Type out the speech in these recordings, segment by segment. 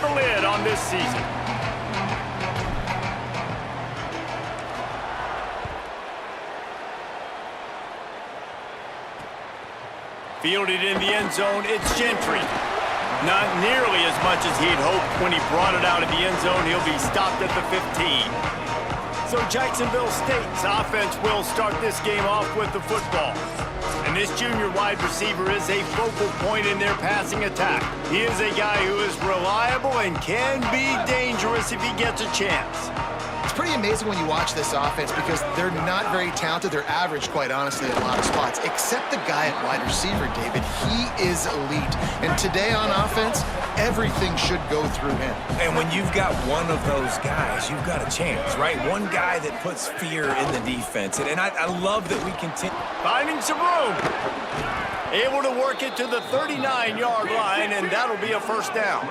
the lid on this season. Fielded in the end zone, it's Gentry. Not nearly as much as he'd hoped when he brought it out of the end zone. He'll be stopped at the 15. So Jacksonville State's offense will start this game off with the football. And this junior wide receiver is a focal point in their passing attack. He is a guy who is reliable and can be dangerous if he gets a chance. It's pretty amazing when you watch this offense because they're not very talented. They're average, quite honestly, in a lot of spots, except the guy at wide receiver, David. He is elite. And today on offense, everything should go through him. And when you've got one of those guys, you've got a chance, right? One guy that puts fear in the defense. And I love that we continue. Finding some room. Able to work it to the 39-yard line, and that'll be a first down.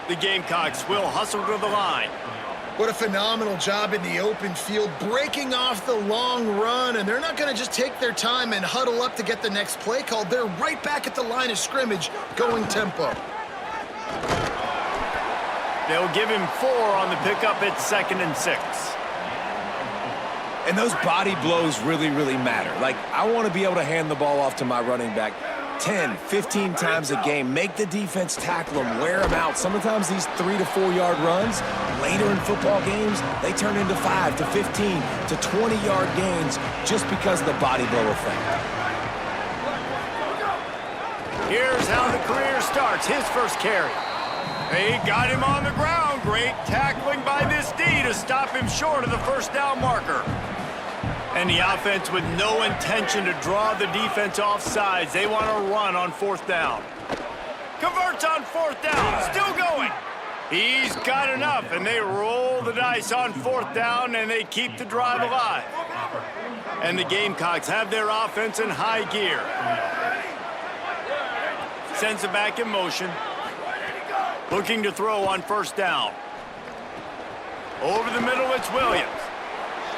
The Gamecocks will hustle to the line. What a phenomenal job in the open field, breaking off the long run, and they're not going to just take their time and huddle up to get the next play called. They're right back at the line of scrimmage, going tempo. They'll give him 4 on the pickup at 2nd and 6. And those body blows really, really matter. Like, I want to be able to hand the ball off to my running back 10, 15 times a game. Make the defense tackle them, wear them out. Sometimes these 3 to 4 yard runs, later in football games, they turn into 5 to 15 to 20-yard gains just because of the body blow effect. Here's how the career starts. His first carry. They got him on the ground. Great tackling by this D to stop him short of the first down marker. And the offense with no intention to draw the defense off sides. They want to run on 4th down. Converts on 4th down. Still going. He's got enough, and they roll the dice on 4th down, and they keep the drive alive. And the Gamecocks have their offense in high gear. Sends it back in motion. Looking to throw on 1st down. Over the middle, it's Williams.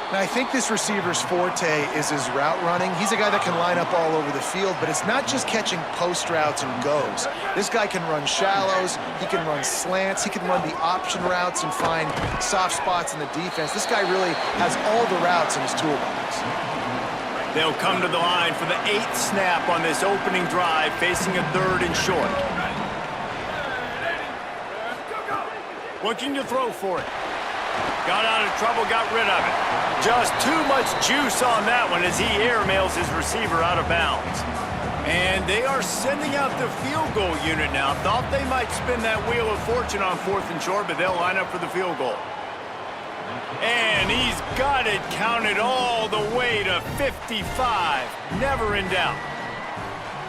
Now, I think this receiver's forte is his route running. He's a guy that can line up all over the field, but it's not just catching post routes and goes. This guy can run shallows, he can run slants, he can run the option routes and find soft spots in the defense. This guy really has all the routes in his toolbox. They'll come to the line for the 8th snap on this opening drive, facing a 3rd and short. Looking to throw for it. Got out of trouble, got rid of it. Just too much juice on that one as he airmails his receiver out of bounds. And they are sending out the field goal unit now. Thought they might spin that wheel of fortune on 4th and short, but they'll line up for the field goal. And he's got it counted all the way to 55. Never in doubt.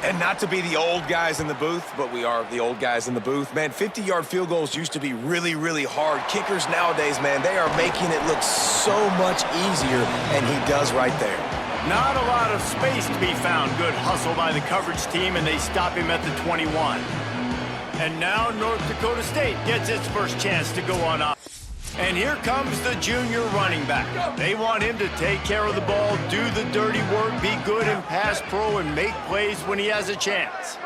And not to be the old guys in the booth, but we are the old guys in the booth. Man, 50-yard field goals used to be really, really hard. Kickers nowadays, man, they are making it look so much easier, and he does right there. Not a lot of space to be found. Good hustle by the coverage team, and they stop him at the 21. And now North Dakota State gets its first chance to go on up. And here comes the junior running back. They want him to take care of the ball, do the dirty work, be good in pass pro, and make plays when he has a chance.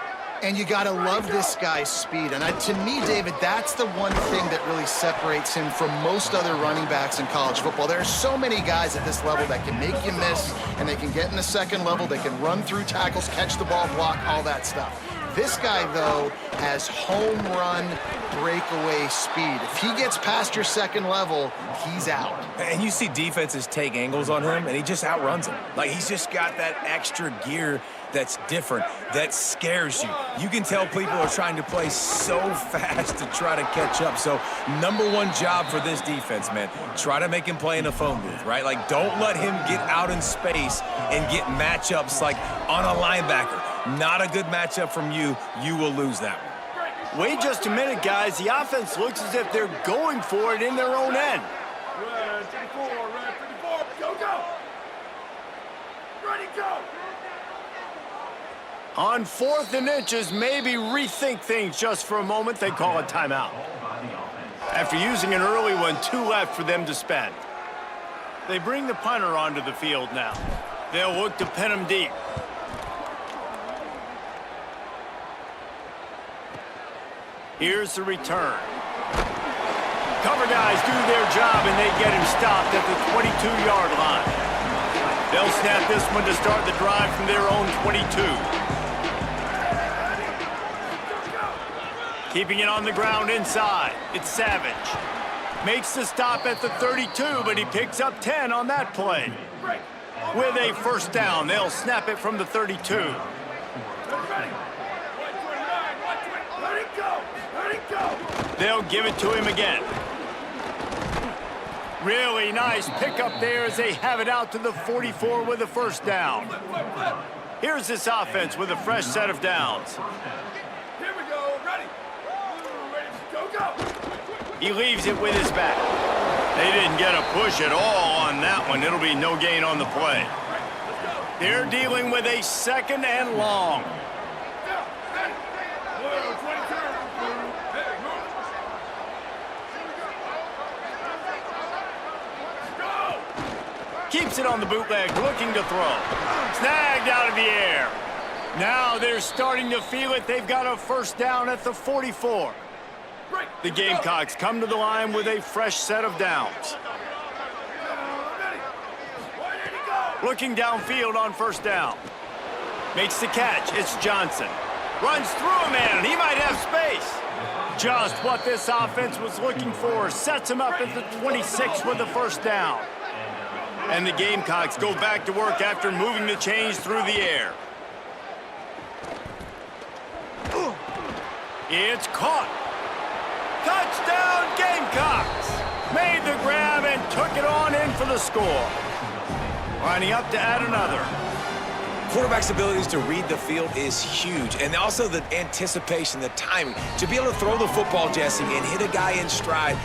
And you got to love this guy's speed. And to me, David, that's the one thing that really separates him from most other running backs in college football. There are so many guys at this level that can make you miss, and they can get in the second level, they can run through tackles, catch the ball, block, all that stuff. This guy, though, has home run breakaway speed. If he gets past your second level, he's out. And you see defenses take angles on him, and he just outruns them. Like, he's just got that extra gear that's different, that scares you. You can tell people are trying to play so fast to try to catch up. So, #1 job for this defense, man. Try to make him play in a phone booth, right? Like, don't let him get out in space and get matchups like on a linebacker. Not a good matchup from you. You will lose that one. Wait just a minute, guys. The offense looks as if they're going for it in their own end. Red 54, go, go! Ready, go! On 4th and inches, maybe rethink things just for a moment. They call a timeout. After using an early one, 2 left for them to spend. They bring the punter onto the field now. They'll look to pin him deep. Here's the return. Cover guys do their job, and they get him stopped at the 22-yard line. They'll snap this one to start the drive from their own 22. Keeping it on the ground inside. It's Savage. Makes the stop at the 32, but he picks up 10 on that play. With a first down, they'll snap it from the 32. They'll give it to him again. Really nice pickup there as they have it out to the 44 with a first down. Here's this offense with a fresh set of downs. Here we go. Ready. Ready. Go, go. He leaves it with his back. They didn't get a push at all on that one. It'll be no gain on the play. They're dealing with a second and long. Keeps it on the bootleg, looking to throw. Snagged out of the air. Now they're starting to feel it. They've got a first down at the 44. The Gamecocks come to the line with a fresh set of downs. Looking downfield on first down. Makes the catch. It's Johnson. Runs through a man. He might have space. Just what this offense was looking for. Sets him up at the 26 with the first down. And the Gamecocks go back to work after moving the chains through the air. It's caught. Touchdown, Gamecocks! Made the grab and took it on in for the score. Lining up to add another. Quarterback's abilities to read the field is huge, and also the anticipation, the timing. To be able to throw the football, Jesse, and hit a guy in stride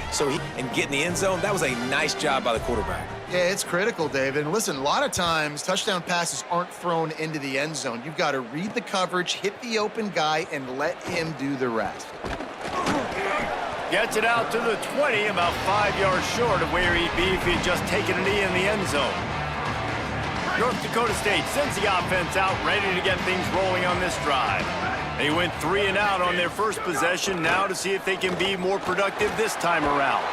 and get in the end zone, that was a nice job by the quarterback. Yeah, it's critical, David. And listen, a lot of times, touchdown passes aren't thrown into the end zone. You've got to read the coverage, hit the open guy, and let him do the rest. Gets it out to the 20, about 5 yards short of where he'd be if he'd just taken a knee in the end zone. North Dakota State sends the offense out, ready to get things rolling on this drive. They went 3 and out on their first possession, now to see if they can be more productive this time around.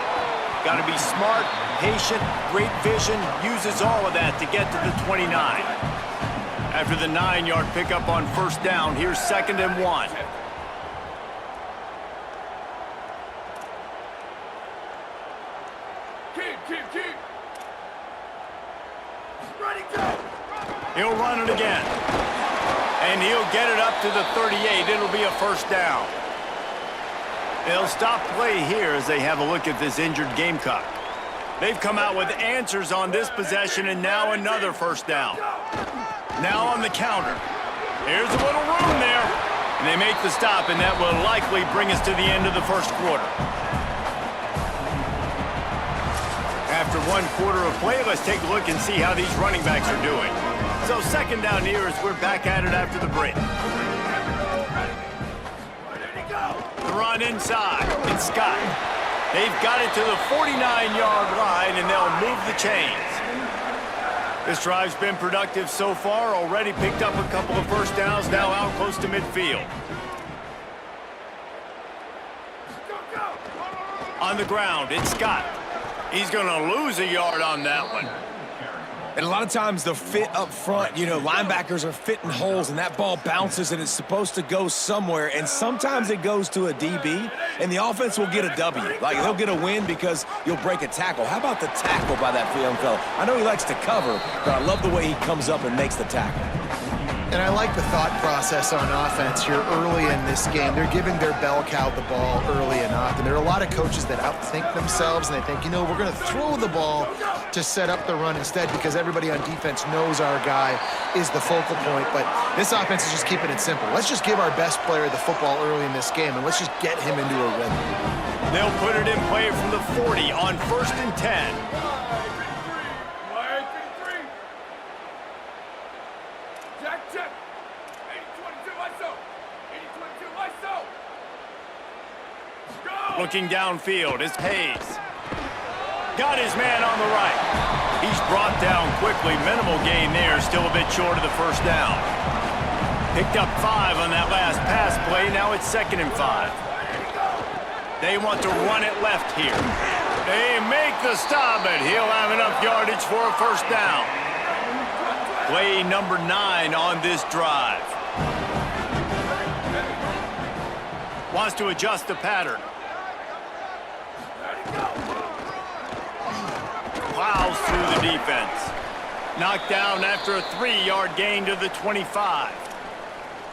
Got to be smart, patient, great vision, uses all of that to get to the 29. After the 9-yard pickup on first down, here's 2nd and 1. Keep. Ready, go. He'll run it again. And he'll get it up to the 38. It'll be a first down. They'll stop play here as they have a look at this injured Gamecock. They've come out with answers on this possession, and now another first down. Now on the counter. Here's a little room there. And they make the stop, and that will likely bring us to the end of the first quarter. After 1 quarter of play, let's take a look and see how these running backs are doing. So 2nd down here as we're back at it after the break. The run inside. It's Scott. They've got it to the 49-yard line, and they'll move the chains. This drive's been productive so far. Already picked up a couple of first downs, now out close to midfield. On the ground, it's Scott. He's going to lose a yard on that one. And a lot of times the fit up front, linebackers are fitting holes, and that ball bounces, and it's supposed to go somewhere, and sometimes it goes to a DB, and the offense will get a W. Like, they'll get a win because you'll break a tackle. How about the tackle by that young fella? I know he likes to cover, but I love the way he comes up and makes the tackle. And I like the thought process on offense here early in this game. They're giving their bell cow the ball early and often. There are a lot of coaches that outthink themselves, and they think, we're going to throw the ball to set up the run instead because everybody on defense knows our guy is the focal point. But this offense is just keeping it simple. Let's just give our best player the football early in this game, and let's just get him into a rhythm. They'll put it in play from the 40 on 1st and 10. Looking downfield, it's Hayes. Got his man on the right. He's brought down quickly. Minimal gain there, still a bit short of the first down. Picked up 5 on that last pass play. Now it's 2nd and 5. They want to run it left here. They make the stop, but he'll have enough yardage for a first down. Play number 9 on this drive. Wants to adjust the pattern. Plows through the defense. Knocked down after a 3-yard gain to the 25.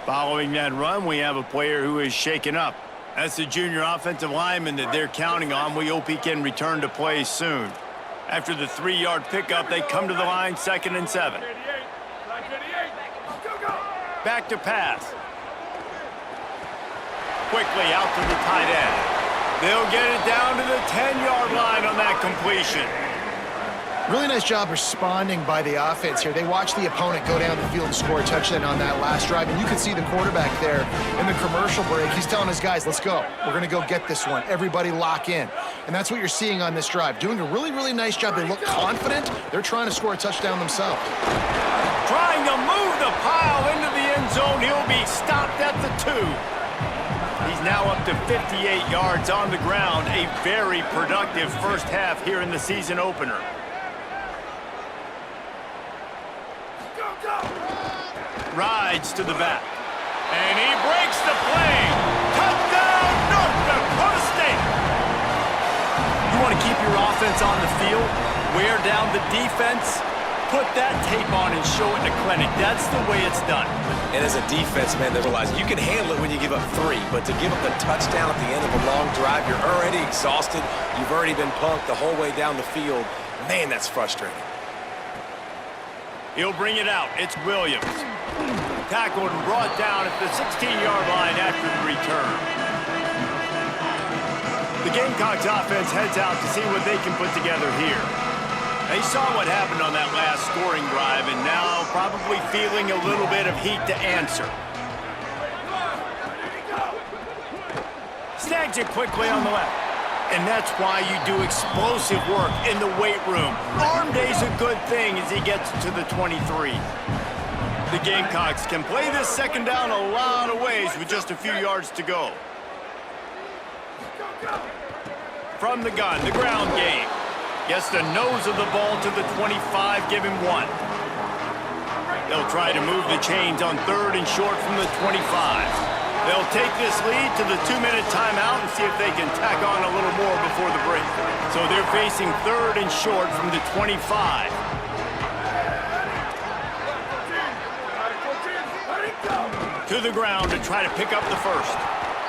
Following that run, we have a player who is shaken up. That's the junior offensive lineman that they're counting on. We hope he can return to play soon. After the 3-yard pickup, they come to the line, 2nd and 7. Back to pass. Quickly out to the tight end. They'll get it down to the 10-yard line on that completion. Really nice job responding by the offense here. They watched the opponent go down the field and score a touchdown on that last drive, and you can see the quarterback there in the commercial break. He's telling his guys, let's go. We're going to go get this one. Everybody lock in. And that's what you're seeing on this drive. Doing a really, really nice job. They look confident. They're trying to score a touchdown themselves. Trying to move the pile into the end zone. He'll be stopped at the 2. He's now up to 58 yards on the ground. A very productive first half here in the season opener. Rides to the back. And he breaks the play. Touchdown, North Dakota State. You want to keep your offense on the field, wear down the defense, put that tape on and show it in the clinic. That's the way it's done. And as a defense, man, they realize you can handle it when you give up 3, but to give up the touchdown at the end of a long drive, you're already exhausted. You've already been punked the whole way down the field. Man, that's frustrating. He'll bring it out. It's Williams. Tackled and brought down at the 16-yard line after the return. The Gamecocks offense heads out to see what they can put together here. They saw what happened on that last scoring drive and now probably feeling a little bit of heat to answer. Snags it quickly on the left. And that's why you do explosive work in the weight room. Arm day's a good thing as he gets to the 23. The Gamecocks can play this second down a lot of ways with just a few yards to go. From the gun, the ground game. Gets the nose of the ball to the 25, give him 1. They'll try to move the chains on 3rd and short from the 25. They'll take this lead to the 2-minute timeout and see if they can tack on a little more before the break. So they're facing 3rd and short from the 25. To the ground to try to pick up the first.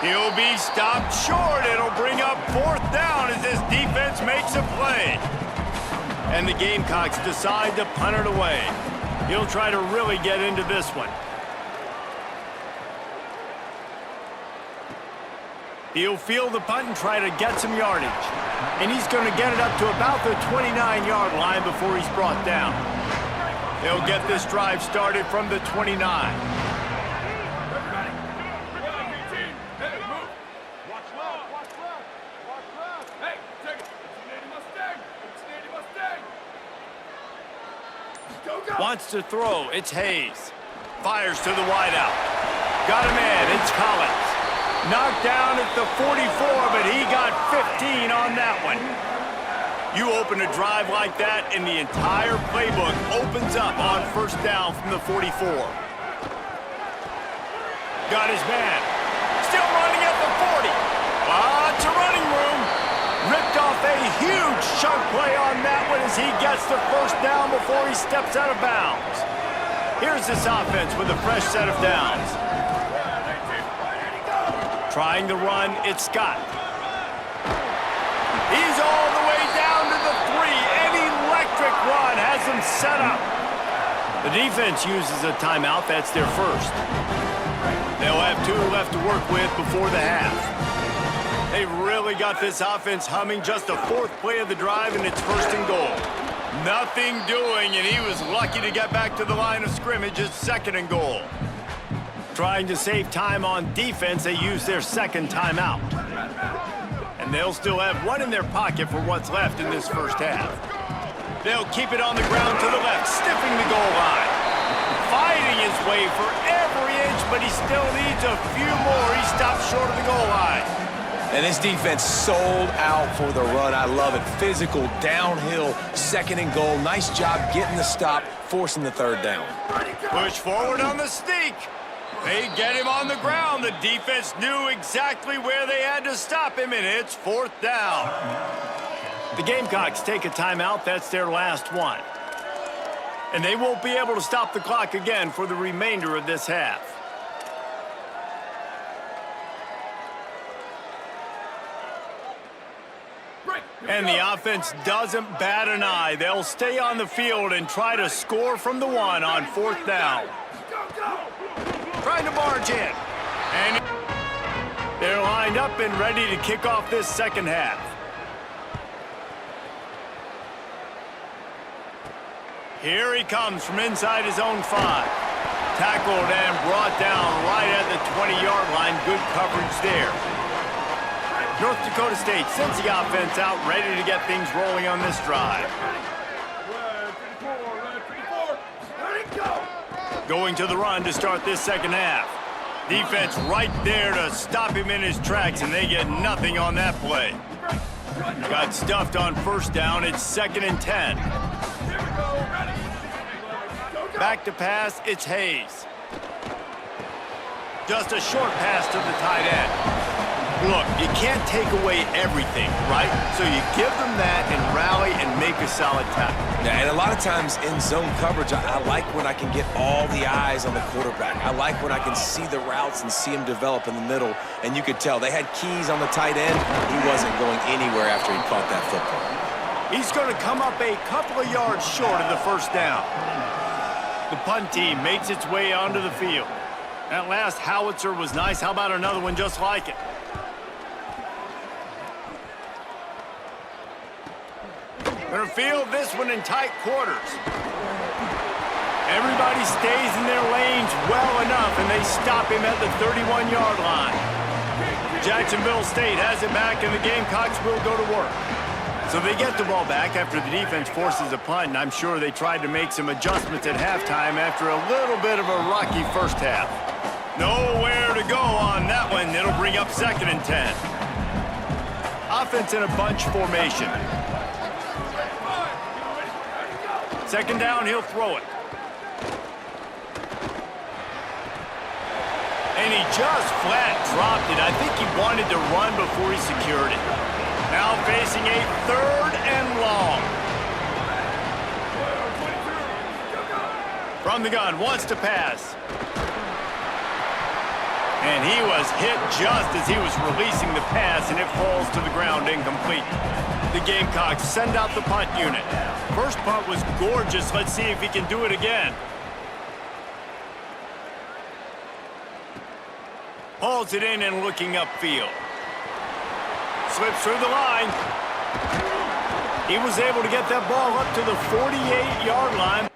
He'll be stopped short. It'll bring up 4th down as this defense makes a play. And the Gamecocks decide to punt it away. He'll try to really get into this one. He'll field the punt and try to get some yardage. And he's going to get it up to about the 29-yard line before he's brought down. They'll get this drive started from the 29. Wants to throw. It's Hayes. Fires to the wideout. Got him in. It's Collins. Knocked down at the 44, but he got 15 on that one. You open a drive like that, and the entire playbook opens up on first down from the 44. Got his man. Still running at the 40. Lots of running room. Ripped off a huge chunk play on that one as he gets the first down before he steps out of bounds. Here's this offense with a fresh set of downs. Trying to run, it's Scott. He's all the way down to the 3. An electric run has him set up. The defense uses a timeout. That's their first. They'll have 2 left to work with before the half. They've really got this offense humming. Just the 4th play of the drive, and it's 1st and goal. Nothing doing, and he was lucky to get back to the line of scrimmage. It's 2nd and goal. Trying to save time on defense, they use their 2nd timeout. And they'll still have 1 in their pocket for what's left in this first half. They'll keep it on the ground to the left, sniffing the goal line. Fighting his way for every inch, but he still needs a few more. He stops short of the goal line. And this defense sold out for the run. I love it. Physical, downhill, second and goal. Nice job getting the stop, forcing the third down. Push forward on the sneak. They get him on the ground. The defense knew exactly where they had to stop him, and it's fourth down. The Gamecocks take a timeout. That's their last one. And they won't be able to stop the clock again for the remainder of this half. And the offense doesn't bat an eye. They'll stay on the field and try to score from the one on fourth down. Trying to barge in. And they're lined up and ready to kick off this second half. Here he comes from inside his own 5. Tackled and brought down right at the 20-yard line. Good coverage there. North Dakota State sends the offense out, ready to get things rolling on this drive. Going to the run to start this second half. Defense right there to stop him in his tracks, and they get nothing on that play. Got stuffed on first down. It's 2nd and 10. Back to pass, it's Hayes. Just a short pass to the tight end. Look, you can't take away everything, right? So you give them that and rally and make a solid tackle. Yeah, and a lot of times in zone coverage, I like when I can get all the eyes on the quarterback. I like when I can see the routes and see him develop in the middle. And you could tell they had keys on the tight end. He wasn't going anywhere after he caught that football. He's going to come up a couple of yards short of the first down. The punt team makes its way onto the field. That last howitzer was nice. How about another one just like it? Gonna field this one in tight quarters. Everybody stays in their lanes well enough, and they stop him at the 31-yard line. Jacksonville State has it back, and the Gamecocks will go to work. So they get the ball back after the defense forces a punt, and I'm sure they tried to make some adjustments at halftime after a little bit of a rocky first half. Nowhere to go on that one. It'll bring up 2nd and 10. Offense in a bunch formation. Second down, he'll throw it. And he just flat dropped it. I think he wanted to run before he secured it. Now facing a 3rd and long. From the gun, wants to pass. And he was hit just as he was releasing the pass, and it falls to the ground incomplete. The Gamecocks send out the punt unit. First punt was gorgeous. Let's see if he can do it again. Hauls it in and looking upfield. Slips through the line. He was able to get that ball up to the 48-yard line.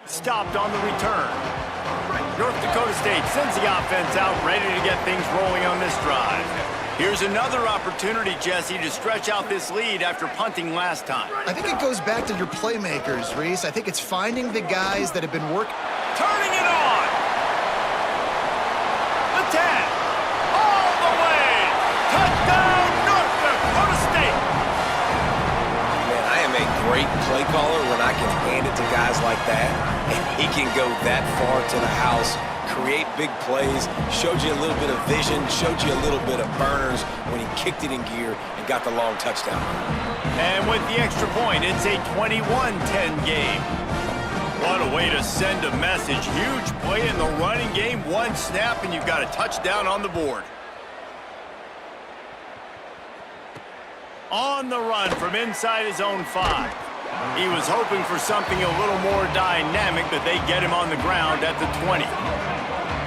Stopped on the return. North Dakota State sends the offense out, ready to get things rolling on this drive. Here's another opportunity, Jesse, to stretch out this lead after punting last time. I think it goes back to your playmakers, Reese. I think it's finding the guys that have been working. Turning it on! Attack! All the way! Touchdown, North Dakota State! Man, I am a great play caller when I can hand it to guys like that. And he can go that far to the house, create big plays, showed you a little bit of vision, showed you a little bit of burners when he kicked it in gear and got the long touchdown. And with the extra point, it's a 21-10 game. What a way to send a message. Huge play in the running game. One snap, and you've got a touchdown on the board. On the run from inside his own 5. He was hoping for something a little more dynamic, but they get him on the ground at the 20.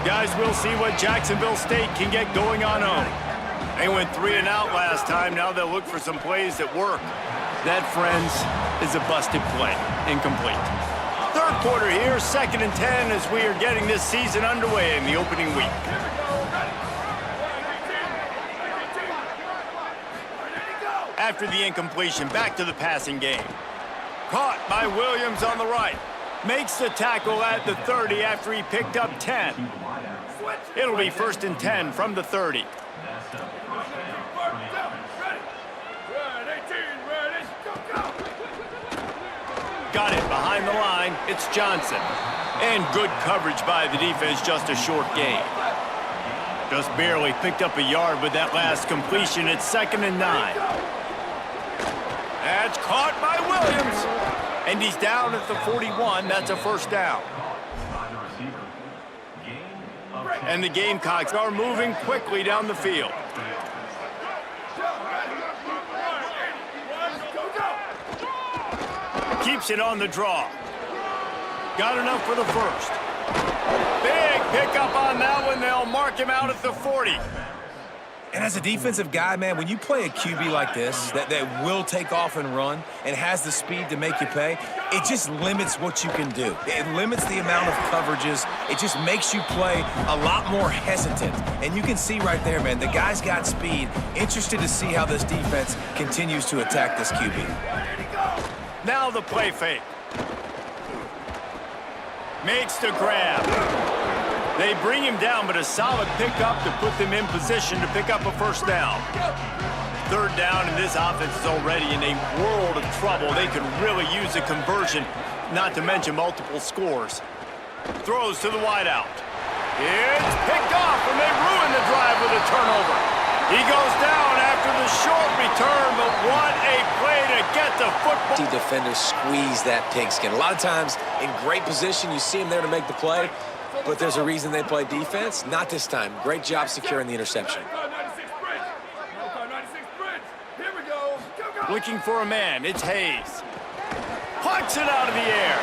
Guys, we'll see what Jacksonville State can get going on home. They went 3 and out last time. Now they'll look for some plays that work. That, friends, is a busted play. Incomplete. Third quarter here, 2nd and 10 as we are getting this season underway in the opening week. After the incompletion, back to the passing game. Caught by Williams on the right. Makes the tackle at the 30 after he picked up 10. It'll be 1st and 10 from the 30. Got it behind the line. It's Johnson. And good coverage by the defense, just a short gain. Just barely picked up a yard with that last completion. It's 2nd and 9. That's caught by Williams. And he's down at the 41. That's a first down. And the Gamecocks are moving quickly down the field. Keeps it on the draw. Got enough for the first. Big pickup on that one. They'll mark him out at the 40. And as a defensive guy, man, when you play a QB like this that will take off and run and has the speed to make you pay, it just limits what you can do. It limits the amount of coverages. It just makes you play a lot more hesitant. And you can see right there, man, the guy's got speed. Interested to see how this defense continues to attack this QB. Now the play fake. Makes the grab. They bring him down, but a solid pickup to put them in position to pick up a first down. 3rd down, and this offense is already in a world of trouble. They could really use a conversion, not to mention multiple scores. Throws to the wideout. It's picked off, and they ruin the drive with a turnover. He goes down after the short return, but what a play to get the football. Defenders squeeze that pigskin. A lot of times in great position, you see him there to make the play, but there's a reason they play defense. Not this time. Great job securing the interception. Looking for a man. It's Hayes. Punts it out of the air.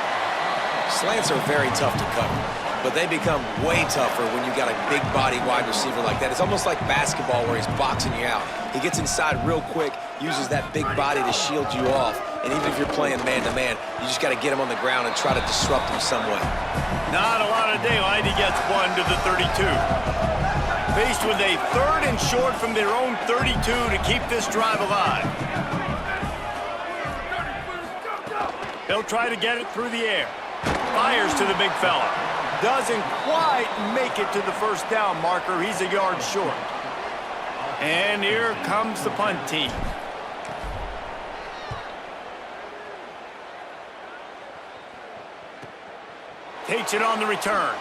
Slants are very tough to cover, but they become way tougher when you got a big body wide receiver like that. It's almost like basketball where he's boxing you out. He gets inside real quick, uses that big body to shield you off, and even if you're playing man-to-man, you just got to get him on the ground and try to disrupt him some way. Not a lot of daylight. He gets one to the 32. Faced with a 3rd and short from their own 32 to keep this drive alive. They'll try to get it through the air. Fires to the big fella. Doesn't quite make it to the first down marker. He's a yard short. And here comes the punt team. Takes it on the return.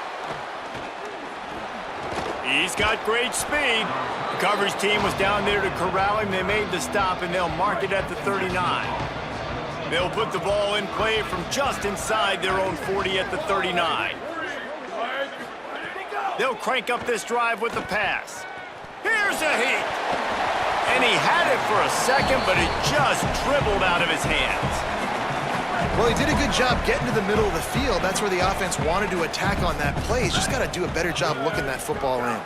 He's got great speed. The coverage team was down there to corral him. They made the stop, and they'll mark it at the 39. They'll put the ball in play from just inside their own 40 at the 39. They'll crank up this drive with the pass. Here's a heat. And he had it for a second, but it just dribbled out of his hands. Well, he did a good job getting to the middle of the field. That's where the offense wanted to attack on that play. He's just got to do a better job looking that football in.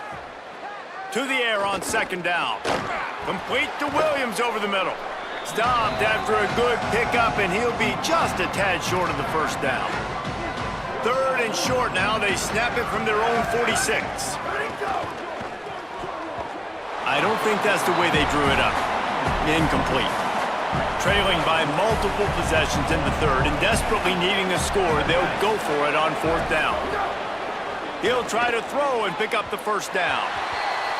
To the air on 2nd down. Complete to Williams over the middle. Stopped after a good pickup, and he'll be just a tad short of the first down. 3rd and short now. They snap it from their own 46. I don't think that's the way they drew it up. Incomplete. Trailing by multiple possessions in the 3rd and desperately needing a score, they'll go for it on 4th down. He'll try to throw and pick up the first down.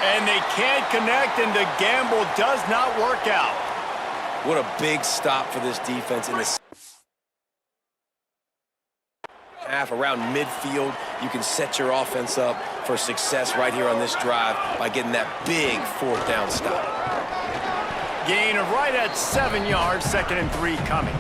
And they can't connect, and the gamble does not work out. What a big stop for this defense in this half. Around midfield, you can set your offense up for success right here on this drive by getting that big 4th down stop. Gain of right at 7 yards, 2nd and 3 coming.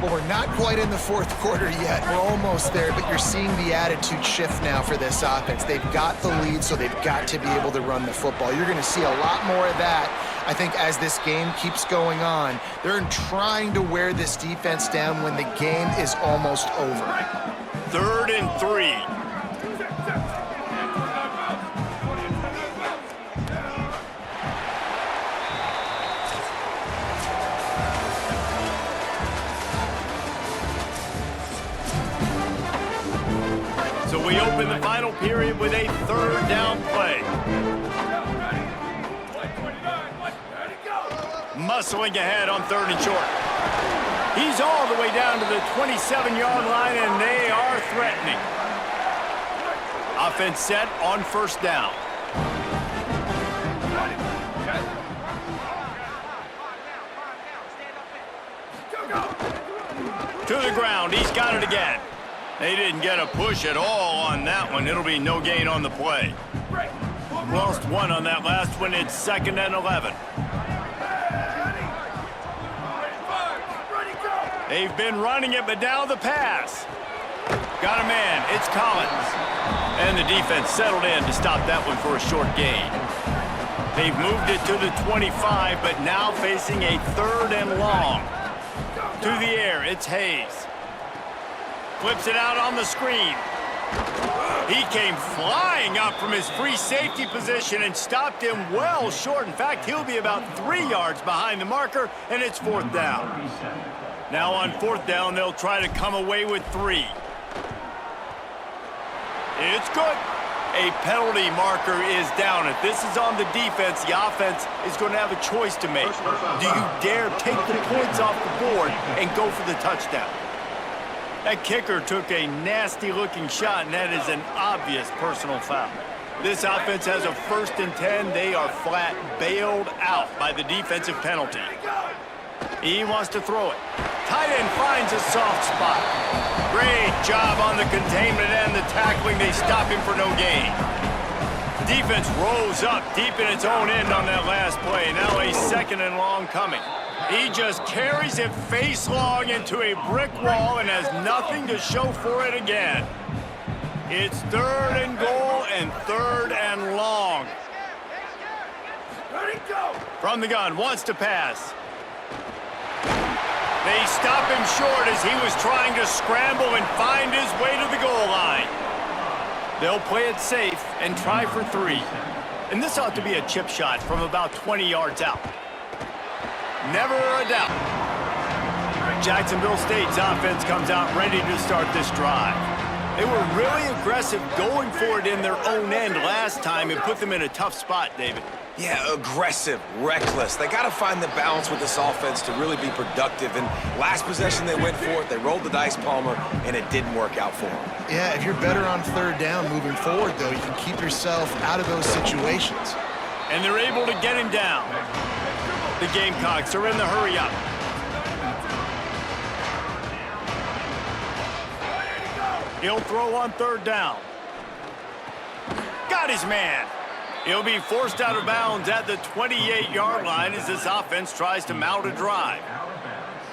Well, we're not quite in the 4th quarter yet. We're almost there, but you're seeing the attitude shift now for this offense. They've got the lead, so they've got to be able to run the football. You're going to see a lot more of that, I think, as this game keeps going on. They're trying to wear this defense down when the game is almost over. 3rd and 3. So we open the final period with a 3rd down play. Muscling ahead on 3rd and short. He's all the way down to the 27-yard line, and they are threatening. Offense set on 1st down. To the ground. He's got it again. They didn't get a push at all on that one. It'll be no gain on the play. Lost one on that last one. It's 2nd and 11. They've been running it, but now the pass. Got a man. It's Collins. And the defense settled in to stop that one for a short gain. They've moved it to the 25, but now facing a 3rd and long. To the air, it's Hayes. Flips it out on the screen. He came flying up from his free safety position and stopped him well short. In fact, he'll be about 3 yards behind the marker, and it's 4th down. Now on 4th down, they'll try to come away with 3. It's good. A penalty marker is down. If this is on the defense, the offense is going to have a choice to make. Do you dare take the points off the board and go for the touchdown? That kicker took a nasty-looking shot, and that is an obvious personal foul. This offense has a 1st and 10. They are flat bailed out by the defensive penalty. He wants to throw it. Tight end finds a soft spot. Great job on the containment and the tackling. They stop him for no gain. Defense rolls up deep in its own end on that last play. Now a 2nd and long coming. He just carries it face long into a brick wall and has nothing to show for it again. It's 3rd and goal and 3rd and long. Ready, go! From the gun, wants to pass. They stop him short as he was trying to scramble and find his way to the goal line. They'll play it safe and try for 3. And this ought to be a chip shot from about 20 yards out. Never a doubt. Jacksonville State's offense comes out ready to start this drive. They were really aggressive going for it in their own end last time and put them in a tough spot, David. Yeah, aggressive, reckless. They got to find the balance with this offense to really be productive. And last possession they went for it, they rolled the dice, Palmer, and it didn't work out for them. Yeah, if you're better on 3rd down moving forward, though, you can keep yourself out of those situations. And they're able to get him down. The Gamecocks are in the hurry up. He'll throw on 3rd down. Got his man. He'll be forced out of bounds at the 28-yard line as this offense tries to mount a drive.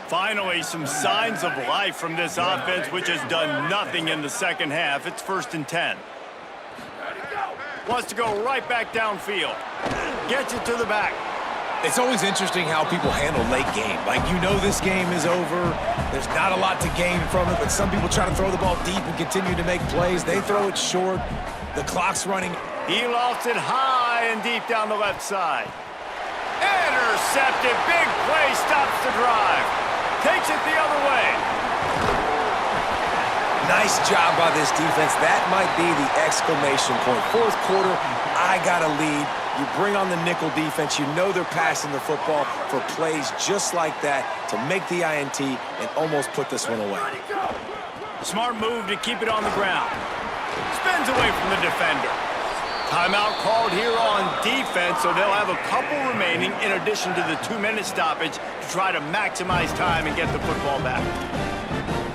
Finally, some signs of life from this offense, which has done nothing in the 2nd half. It's 1st and 10. Wants to go right back downfield. Gets it to the back. It's always interesting how people handle late game. Like, you know this game is over. There's not a lot to gain from it, but some people try to throw the ball deep and continue to make plays. They throw it short. The clock's running. He lofts it high and deep down the left side. Intercepted. Big play stops the drive. Takes it the other way. Nice job by this defense. That might be the exclamation point. 4th quarter, I got a lead. You bring on the nickel defense. You know they're passing the football for plays just like that to make the INT and almost put this one away. Smart move to keep it on the ground. Spins away from the defender. Timeout called here on defense, so they'll have a couple remaining in addition to the 2-minute stoppage to try to maximize time and get the football back.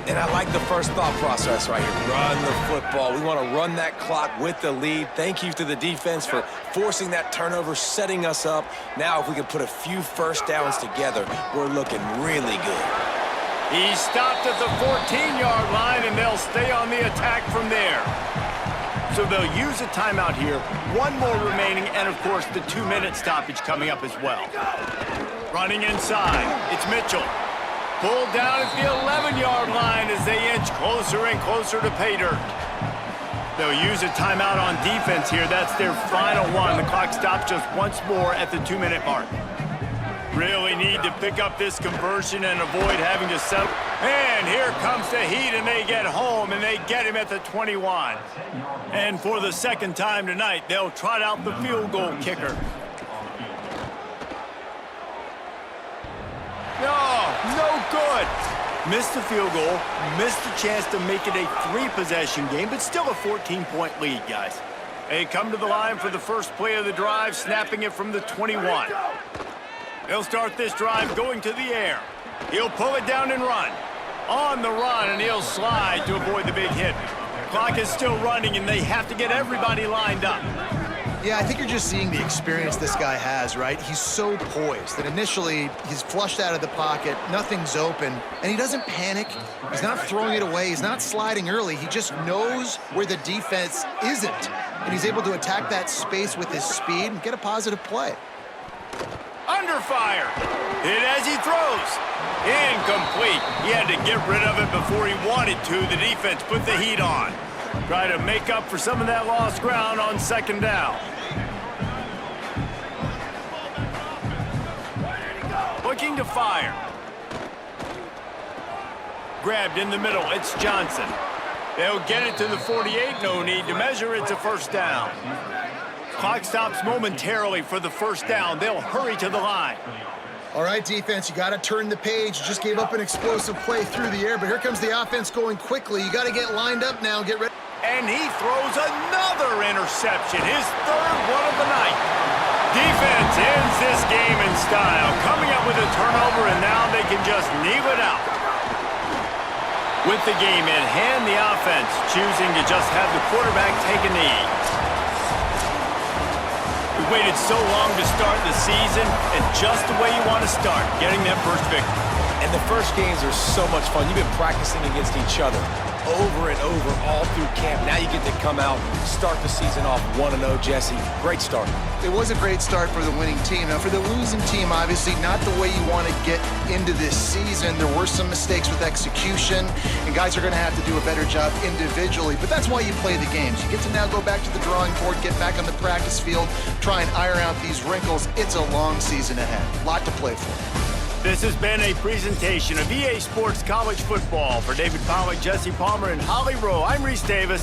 And I like the first thought process right here. Run the football. We want to run that clock with the lead. Thank you to the defense for forcing that turnover, setting us up. Now if we can put a few 1st downs together, we're looking really good. He stopped at the 14-yard line, and they'll stay on the attack from there. So they'll use a timeout here. 1 more remaining, and of course the 2-minute stoppage coming up as well. Running inside, it's Mitchell. Pulled down at the 11-yard line as they inch closer and closer to pay dirt. They'll use a timeout on defense here. That's their final one. The clock stops just once more at the 2-minute mark. Really need to pick up this conversion and avoid having to settle. And here comes the heat, and they get home, and they get him at the 21. And for the 2nd time tonight, they'll trot out the field goal kicker. No good. Missed the field goal, missed the chance to make it a 3-possession game, but still a 14-point lead, guys. They come to the line for the first play of the drive, snapping it from the 21. They'll start this drive going to the air. He'll pull it down and run. On the run, and he'll slide to avoid the big hit. Clock is still running, and they have to get everybody lined up. Yeah, I think you're just seeing the experience this guy has, right? He's so poised that initially he's flushed out of the pocket, nothing's open, and he doesn't panic. He's not throwing it away. He's not sliding early. He just knows where the defense isn't, and he's able to attack that space with his speed and get a positive play. Under fire. Hit as he throws. Incomplete. He had to get rid of it before he wanted to. The defense put the heat on. Try to make up for some of that lost ground on second down. Looking to fire. Grabbed in the middle. It's Johnson. They'll get it to the 48. No need to measure. It's a first down. Clock stops momentarily for the first down. They'll hurry to the line. All right, defense, you got to turn the page. You just gave up an explosive play through the air, but here comes the offense going quickly. You got to get lined up now. Get ready. And he throws another interception, his third one of the night. Defense ends this game in style, coming up with a turnover, and now they can just kneel it out. With the game in hand, the offense choosing to just have the quarterback take a knee. We waited so long to start the season, and just the way you want to start, getting that first victory. And the first games are so much fun. You've been practicing against each other over and over all through camp. Now you get to come out, start the season off 1-0, Jesse. Great start. It was a great start for the winning team. Now, for the losing team, obviously not the way you want to get into this season. There were some mistakes with execution, and guys are going to have to do a better job individually. But that's why you play the games. You get to now go back to the drawing board, get back on the practice field, try and iron out these wrinkles. It's a long season ahead. A lot to play for. This has been a presentation of EA Sports College Football. For David Pollack, Jesse Palmer, and Holly Rowe, I'm Reese Davis.